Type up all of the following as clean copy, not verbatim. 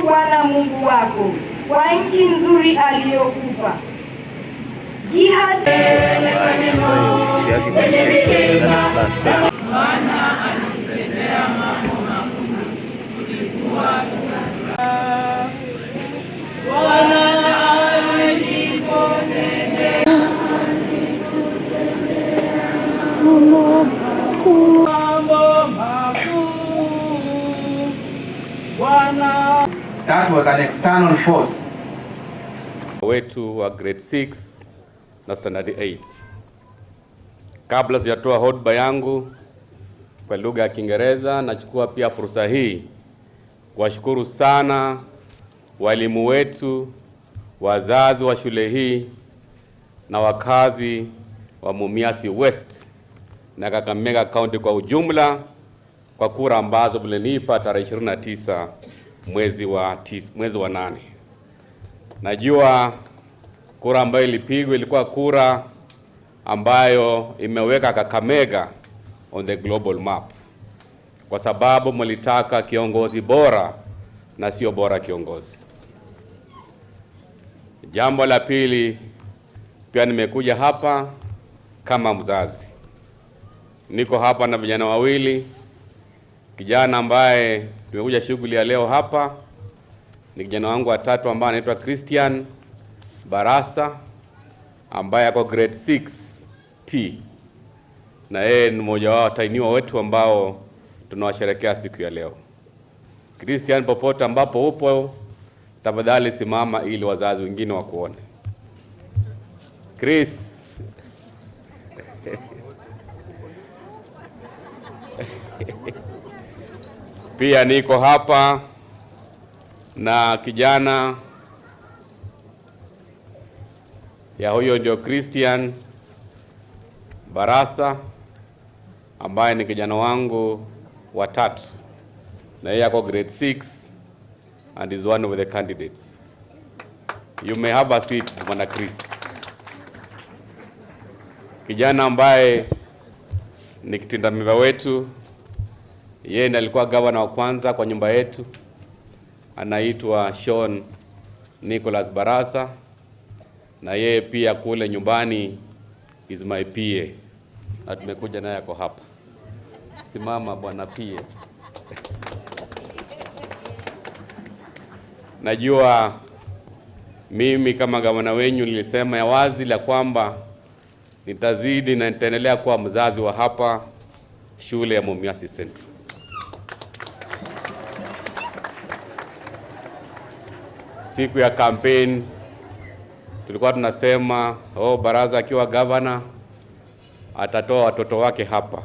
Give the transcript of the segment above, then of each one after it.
Bwana Mungu wako kwa nchi nzuri aliyokupa. Bwana alitutendea mambo makuu, tulikuwa Bwana alipotendea mambo makuu. That was an external force. Wetu wa grade 6 na standard 8. Kabla sijatoa hotuba yangu kwa lugha ya Kiingereza, nachukua pia fursa hii kuwashukuru sana walimu wetu, wazazi wa shule hii na wakazi wa Mumias West na Kakamega County kwa ujumla kwa kura ambazo mlinipa tarehe 29 mwezi wa 8. Najua kura ambayo ilipigwa ilikuwa kura ambayo imeweka Kakamega on the global map, kwa sababu mlitaka kiongozi bora na sio bora kiongozi. Jambo la pili, pia nimekuja hapa kama mzazi. Niko hapa na vijana wawili. Kijana ambaye tumekuja shughuli ya leo hapa ni kijana wangu wa tatu ambaye anaitwa Christian Baraza, ambaye ako grade 6T, na yeye ni mmoja wao tainiwa wetu ambao tunawasherehekea siku ya leo. Christian, popote ambapo upo, tafadhali simama ili wazazi wengine wakuone. Chris. Pia niko hapa na kijana ya huyo ndio Christian Baraza, ambaye ni kijana wangu wa tatu, na yeye ako grade 6 and is one of the candidates. You may have a seat, Bwana Chris. Kijana ambaye ni kitindamimba wetu, yeye ndiye alikuwa gavana wa kwanza kwa nyumba yetu, anaitwa Sean Nicholas Baraza, na yeye pia kule nyumbani is my PA. Na tumekuja naye ako hapa. Simama bwana PA. Najua mimi kama gavana wenyu nilisema ya wazi la kwamba nitazidi na nitaendelea kuwa mzazi wa hapa shule ya Mumias Central. Siku ya campaign tulikuwa tunasema Baraza akiwa governor atatoa watoto wake hapa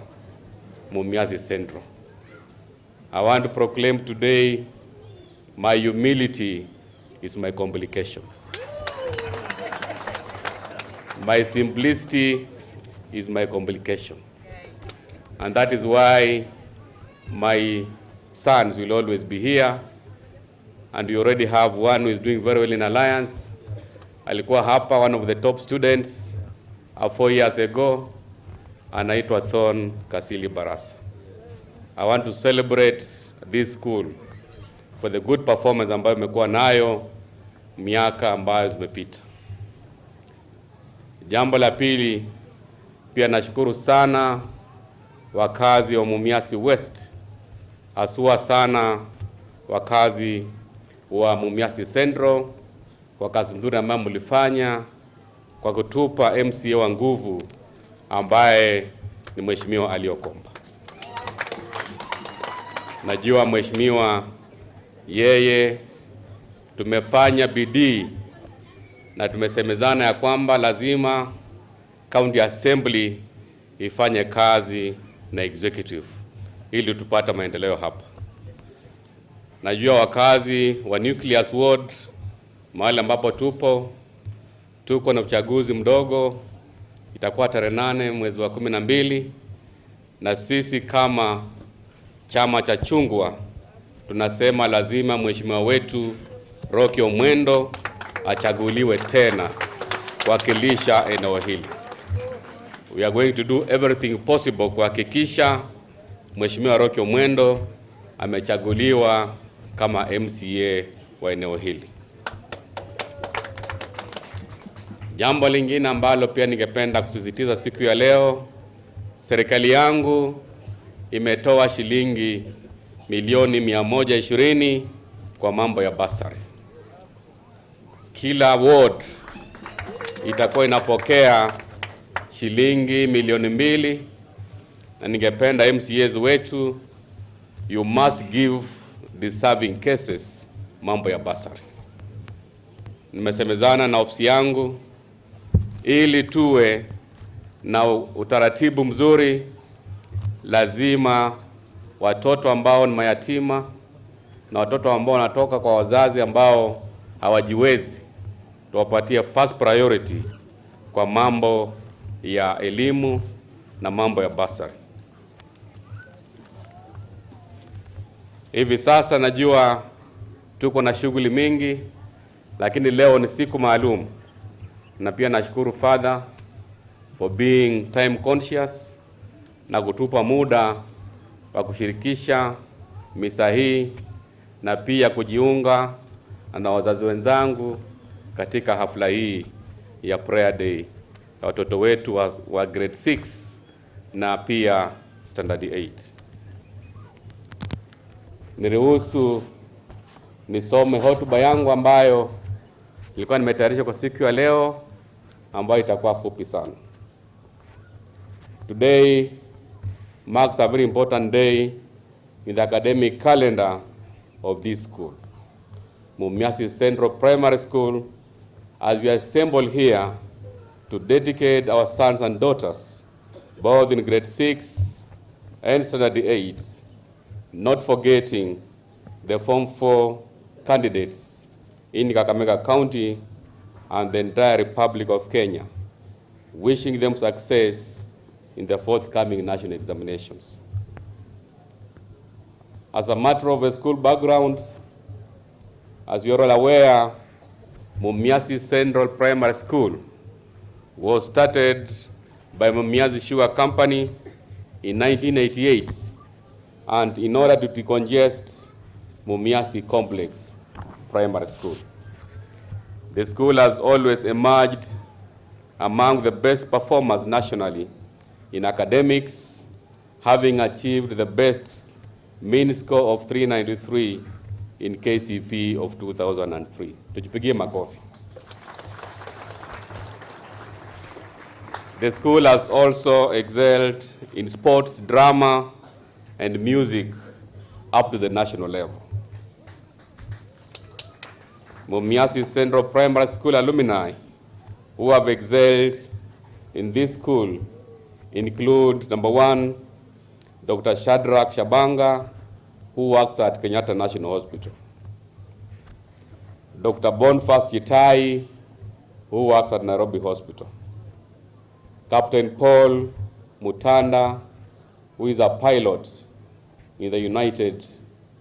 Mumias Central. I want to proclaim today my humility is my complication. My simplicity is my complication. And that is why my sons will always be here. And we already have one who is doing very well in Alliance. Alikuwa hapa, one of the top students 4 years ago, anaitwa Thorn Kasili Baraza. I want to celebrate this school for the good performance ambayo imekuwa nayo miaka ambayo zimepita. Jambo la pili, pia nashukuru sana wakazi wa Mumias West, asua sana wakazi wa Mumias Central kwa kazi nzuri ambayo mlifanya kwa kutupa MCA wa nguvu ambaye ni Mheshimiwa Aliokomba. Najua Mheshimiwa, yeye tumefanya bidii na tumesemezana ya kwamba lazima County Assembly ifanye kazi na executive ili tupata maendeleo hapa. Najua wakazi wa Nucleus Ward, mahali ambapo tuko na uchaguzi mdogo, itakuwa tarehe 8 mwezi wa 12, na sisi kama chama cha chungwa tunasema lazima mheshimiwa wetu Rocky Omwendo achaguliwe tena kuwakilisha eneo hili. We are going to do everything possible kuhakikisha mheshimiwa Rocky Omwendo amechaguliwa kama MCA wa eneo hili. Jambo lingine ambalo pia ningependa kusisitiza siku ya leo, serikali yangu imetoa shilingi milioni 120 kwa mambo ya basari. Kila ward itakuwa inapokea shilingi milioni 2, na ningependa MCAs wetu, you must give deserving cases mambo ya basari. Nimesemezana na ofisi yangu ili tuwe na utaratibu mzuri. Lazima watoto ambao ni mayatima na watoto ambao wanatoka kwa wazazi ambao hawajiwezi tuwapatie first priority kwa mambo ya elimu na mambo ya basari. Hivi sasa najua tuko na shughuli mingi, lakini leo ni siku maalum, na pia nashukuru Father for being time conscious na kutupa muda wa kushirikisha misa hii na pia kujiunga na wazazi wenzangu katika hafla hii ya prayer day ya watoto wetu wa grade 6 na pia standard 8. Niruhusu nisome hotuba yangu ambayo nilikuwa nimetayarisha kwa siku ya leo, ambayo itakuwa fupi sana. Today marks a very important day in the academic calendar of this school, Mumias Central Primary School, as we assemble here to dedicate our sons and daughters, both in grade 6 and standard 8, not forgetting the Form 4 candidates in Kakamega County and the entire Republic of Kenya, wishing them success in the forthcoming national examinations. As a matter of a school background, as you are all aware, Mumias Central Primary School was started by Mumias Sugar Company in 1988, and in order to decongest Mumias Complex Primary School. The school has always emerged among the best performers nationally in academics, having achieved the best mean score of 393 in KCP of 2003. Tujipigie makofi. The school has also excelled in sports, drama, and music up to the national level. Mumias Central Primary School alumni who have excelled in this school include, number 1, Dr. Shadrach Shabanga, who works at Kenyatta National Hospital. Dr. Boniface Chitai, who works at Nairobi Hospital. Captain Paul Mutanda, who is a pilot in the United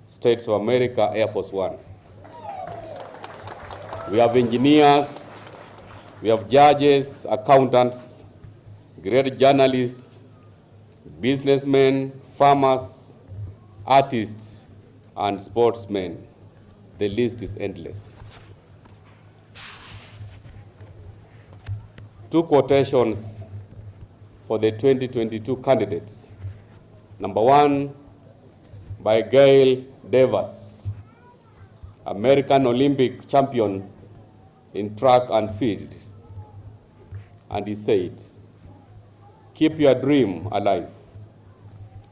States of America Air Force One. We have engineers, we have judges, accountants, great journalists, businessmen, farmers, artists, and sportsmen. The list is endless. 2 quotations for the 2022 candidates. Number 1, by Gail Davis, American Olympic champion in track and field. And he said, "Keep your dream alive.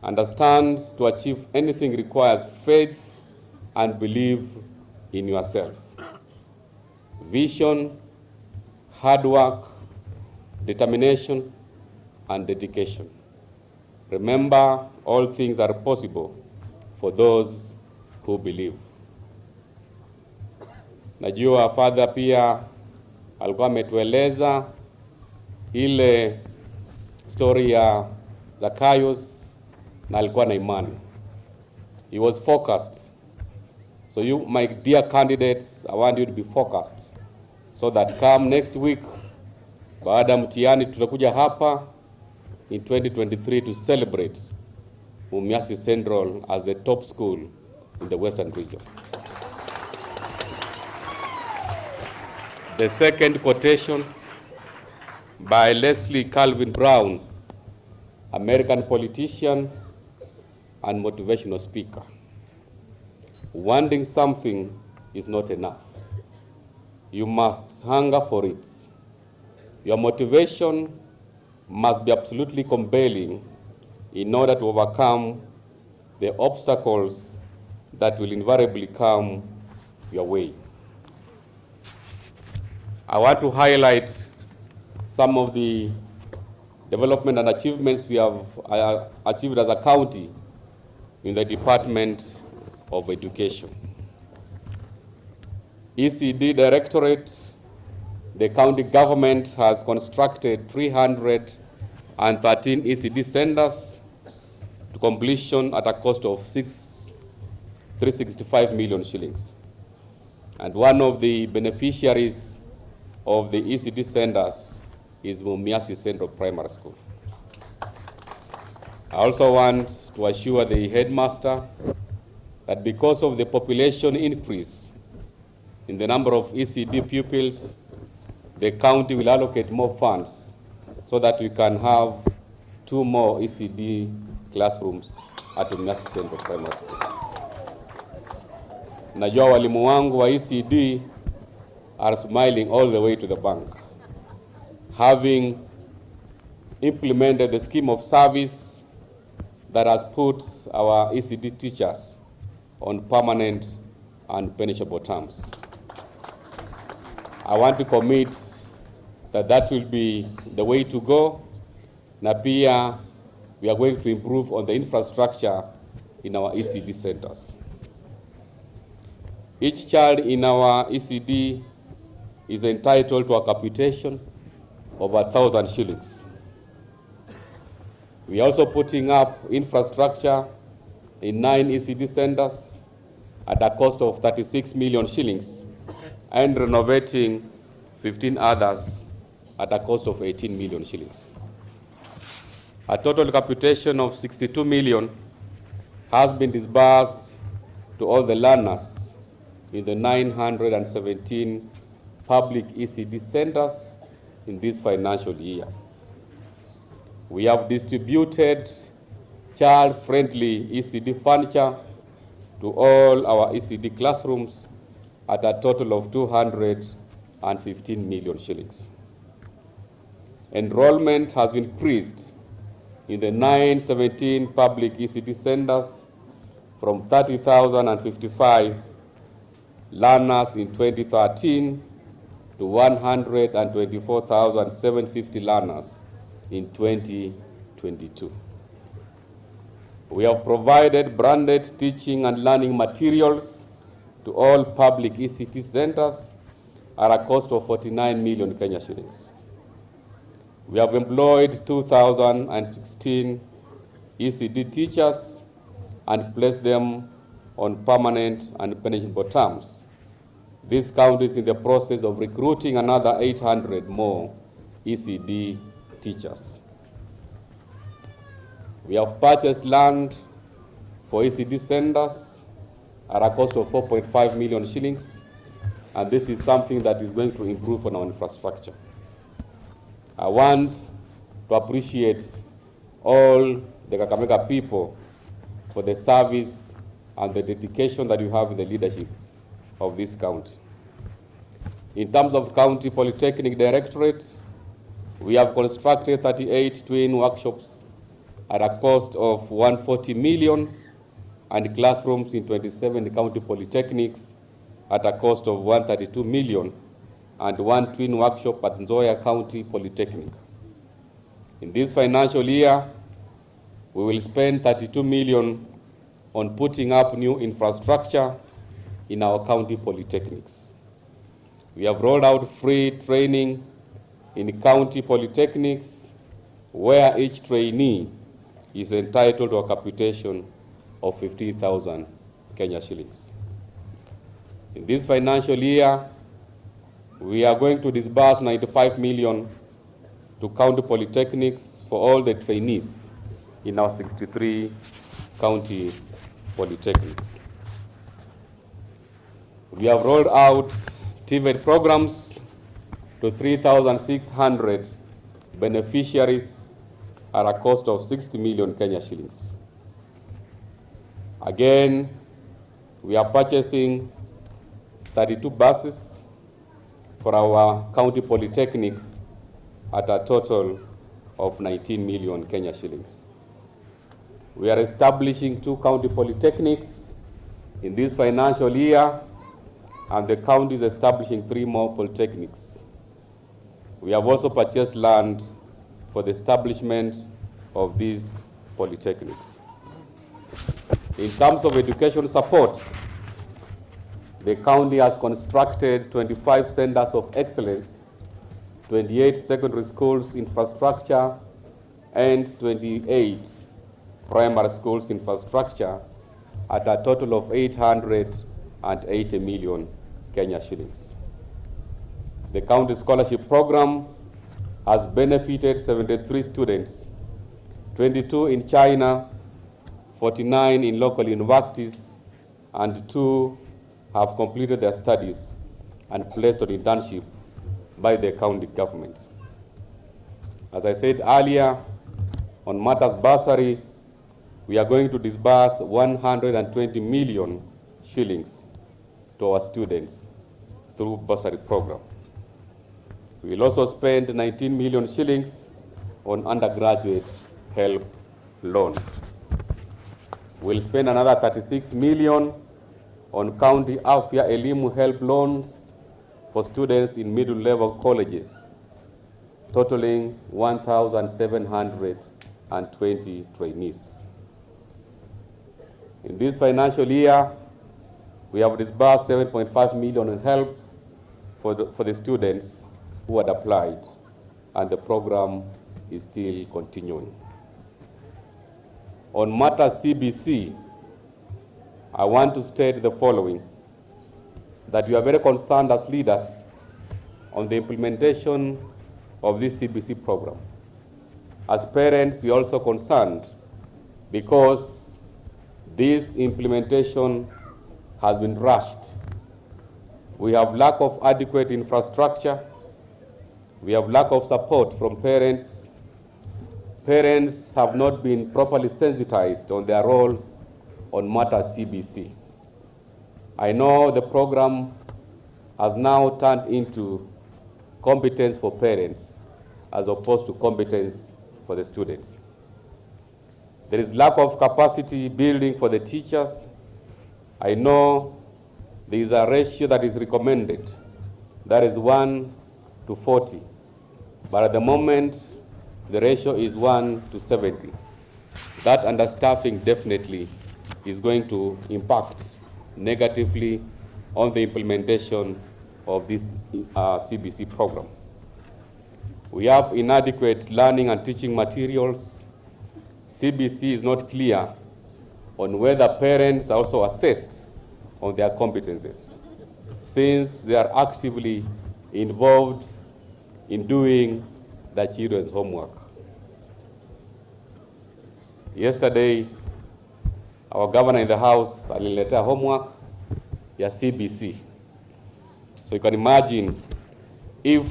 Understand to achieve anything requires faith and belief in yourself. Vision, hard work, determination, and dedication. Remember, all things are possible for those who believe." Najua Father pia alikuwa ametueleza ile story ya Zacchaeus na alikuwa na imani. He was focused. So you, my dear candidates, I want you to be focused so that come next week, baada mtihani tutakuja hapa in 2023 to celebrate Mumias Central as the top school in the Western region. The second quotation by Leslie Calvin Brown, American politician and motivational speaker. Wanting something is not enough. You must hunger for it. Your motivation must be absolutely compelling in order to overcome the obstacles that will invariably come your way. I want to highlight some of the development and achievements we have achieved as a county in the Department of Education. ECD Directorate, the county government has constructed 313 ECD centers to completion at a cost of 365 million shillings. And one of the beneficiaries of the ECD centers is Mumias Central Primary School. I also want to assure the headmaster that because of the population increase in the number of ECD pupils, the county will allocate more funds so that we can have 2 more ECD classrooms at Mumias Central Primary School. Najua walimu wangu wa ECD are smiling all the way to the bank, having implemented the scheme of service that has put our ECD teachers on permanent and punishable terms. I want to commit that will be the way to go. Na pia we are going to improve on the infrastructure in our ECD centers. Each child in our ECD is entitled to a capitation of 1,000 shillings. We are also putting up infrastructure in 9 ECD centers at a cost of 36 million shillings and renovating 15 others at a cost of 18 million shillings. A total capitation of 62 million has been disbursed to all the learners in the 917 public ECD centers in this financial year. We have distributed child-friendly ECD furniture to all our ECD classrooms at a total of 215 million shillings. Enrollment has increased in the 917 public ECD centers from 30,055 learners in 2013 to 124,750 learners in 2022. We have provided branded teaching and learning materials to all public ECD centers at a cost of 49 million Kenya shillings. We have employed 2,016 ECD teachers and placed them on permanent and punishable terms. This county is in the process of recruiting another 800 more ECD teachers. We have purchased land for ECD centers at a cost of 4.5 million shillings, and this is something that is going to improve on our infrastructure. I want to appreciate all the Kakamega people for the service and the dedication that you have in the leadership of this county. In terms of County Polytechnic Directorate, we have constructed 38 twin workshops at a cost of 140 million and classrooms in 27 county polytechnics at a cost of 132 million and 1 twin workshop at Nzoia County Polytechnic. In this financial year, we will spend 32 million on putting up new infrastructure in our county polytechnics. We have rolled out free training in county polytechnics where each trainee is entitled to a capitation of 15,000 Kenya shillings. In this financial year, we are going to disburse 95 million to county polytechnics for all the trainees in our 63 county polytechnics. We have rolled out TVET programs to 3,600 beneficiaries at a cost of 60 million Kenya shillings. Again, we are purchasing 32 buses for our county polytechnics at a total of 19 million Kenya shillings. We are establishing 2 county polytechnics in this financial year, and the county is establishing 3 more polytechnics. We have also purchased land for the establishment of these polytechnics. In terms of education support, the county has constructed 25 centers of excellence, 28 secondary schools infrastructure, and 28 primary schools infrastructure at a total of 880 million Kenya shillings. The county scholarship program has benefited 73 students, 22 in China, 49 in local universities, and 2 have completed their studies and placed on internship by the county government. As I said earlier, on matters bursary, we are going to disburse 120 million shillings to our students through bursary program. We will also spend 19 million shillings on undergraduate help loan. We'll spend another 36 million on county Afya Elimu help loans for students in middle-level colleges, totaling 1,720 trainees. In this financial year, we have disbursed 7.5 million in help for the students who had applied, and the program is still continuing. On matters CBC, I want to state the following, that we are very concerned as leaders on the implementation of this CBC program. As parents, we are also concerned because this implementation has been rushed. We have lack of adequate infrastructure. We have lack of support from parents. Parents have not been properly sensitized on their roles on matters CBC. I know the program has now turned into competence for parents as opposed to competence for the students. There is lack of capacity building for the teachers. I know there is a ratio that is recommended, that is 1 to 40. But at the moment, the ratio is 1 to 70. That understaffing definitely is going to impact negatively on the implementation of this CBC program. We have inadequate learning and teaching materials. CBC is not clear on whether parents are also assessed on their competences, since they are actively involved in doing their children's homework. Yesterday, our governor in the house aliniletea homework ya CBC. So you can imagine if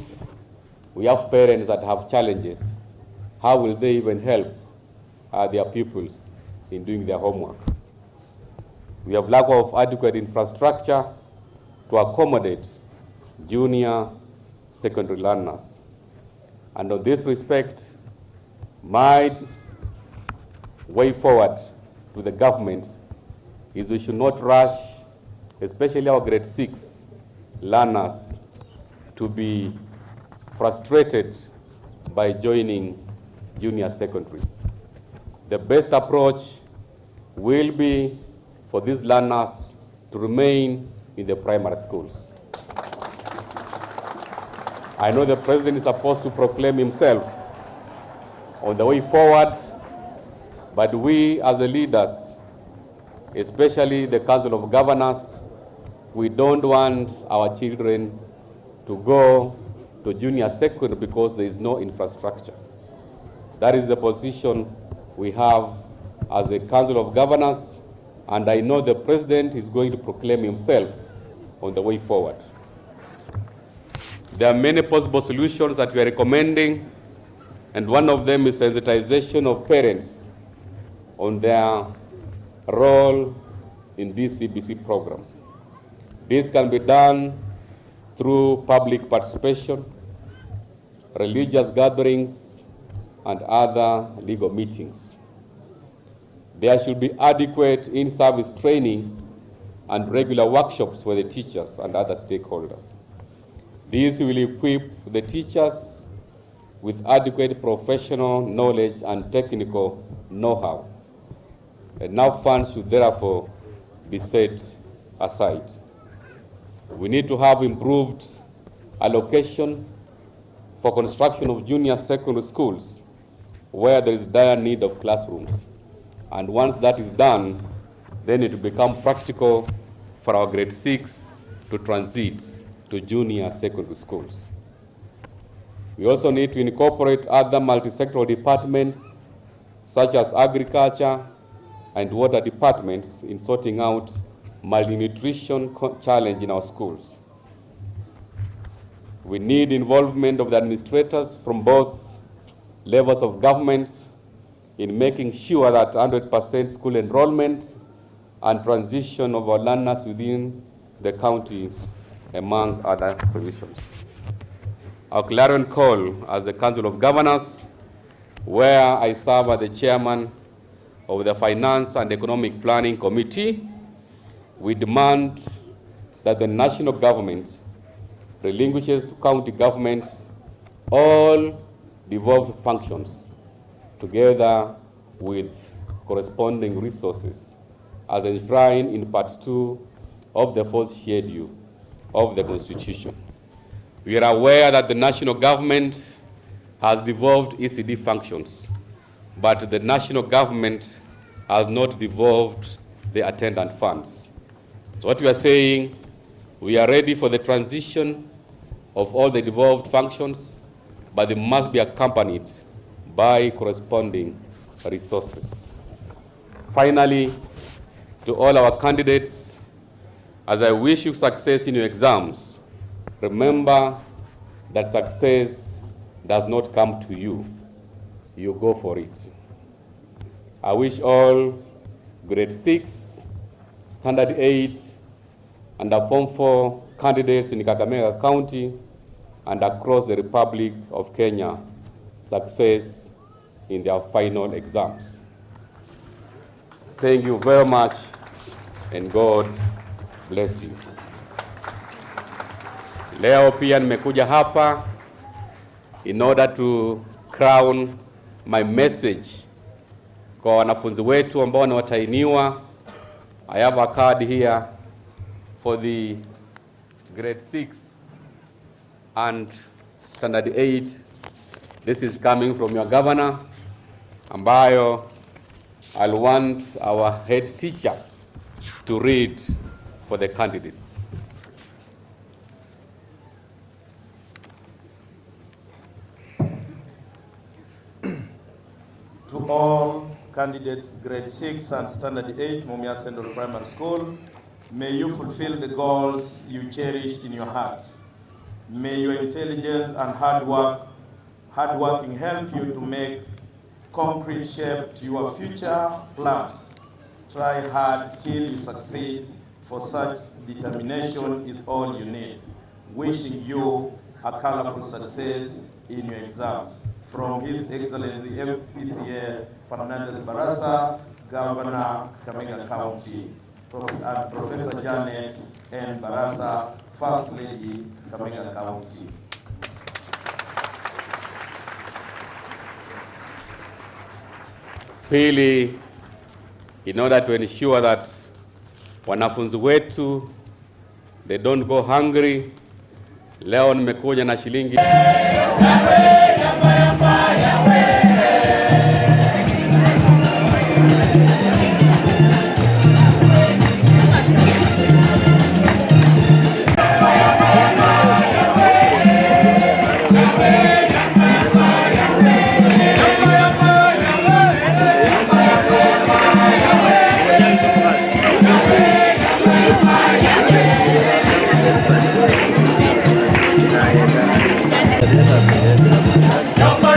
we have parents that have challenges, how will they even help their pupils in doing their homework? We have lack of adequate infrastructure to accommodate junior secondary learners. And on this respect, my way forward to the government is we should not rush, especially our grade 6 learners, to be frustrated by joining junior secondaries. The best approach will be for these learners to remain in the primary schools. I know the president is supposed to proclaim himself on the way forward, but we as the leaders, especially the Council of Governors, we don't want our children to go to junior secondary because there is no infrastructure. That is the position we have as the Council of Governors, and I know the president is going to proclaim himself on the way forward. There are many possible solutions that we are recommending, and one of them is sensitization of parents on their role in this CBC program. This can be done through public participation, religious gatherings, and other legal meetings. There should be adequate in-service training and regular workshops for the teachers and other stakeholders. This will equip the teachers with adequate professional knowledge and technical know-how. Enough funds should therefore be set aside. We need to have improved allocation for construction of junior secondary schools where there is dire need of classrooms. And once that is done, then it will become practical for our grade 6 to transit to junior secondary schools. We also need to incorporate other multi-sectoral departments such as agriculture and water departments in sorting out malnutrition challenge in our schools. We need involvement of the administrators from both levels of government in making sure that 100% school enrollment and transition of our learners within the county, among other solutions. Our clarion call as the Council of Governors, where I serve as the chairman of the Finance and Economic Planning Committee, we demand that the national government relinquishes to county governments all devolved functions together with corresponding resources as enshrined in Part 2 of the 4th schedule of the Constitution. We are aware that the national government has devolved ECD functions, but the national government has not devolved the attendant funds. So what we are saying, we are ready for the transition of all the devolved functions, but they must be accompanied by corresponding resources. Finally, to all our candidates, as I wish you success in your exams, remember that success does not come to you. You go for it. I wish all grade 6, standard 8, and the Form 4 candidates in Kakamega County and across the Republic of Kenya success in their final exams. Thank you very much, and God bless you. Leo pia nimekuja hapa in order to crown my message kwa wanafunzi wetu ambao ni watainiwa. I have a card here for the grade 6 and standard 8. This is coming from your governor, ambayo I'll want our head teacher to read for the candidates. To all candidates grade 6 and standard 8 Mumia Central Primary School, may you fulfill the goals you cherished in your heart. May your intelligence and hardworking help you to make concrete shape to your future plans. Try hard till you succeed, for such determination is all you need. Wishing you a colorful success in your exams. From His Excellency FPCA Farnandez Baraza, Governor Kakamega County, and Professor Janet N. Baraza, First Lady, Kakamega County. Pili, in order to ensure that wanafunzi wetu they don't go hungry, leo nimekuja na shilingi Nah, Jump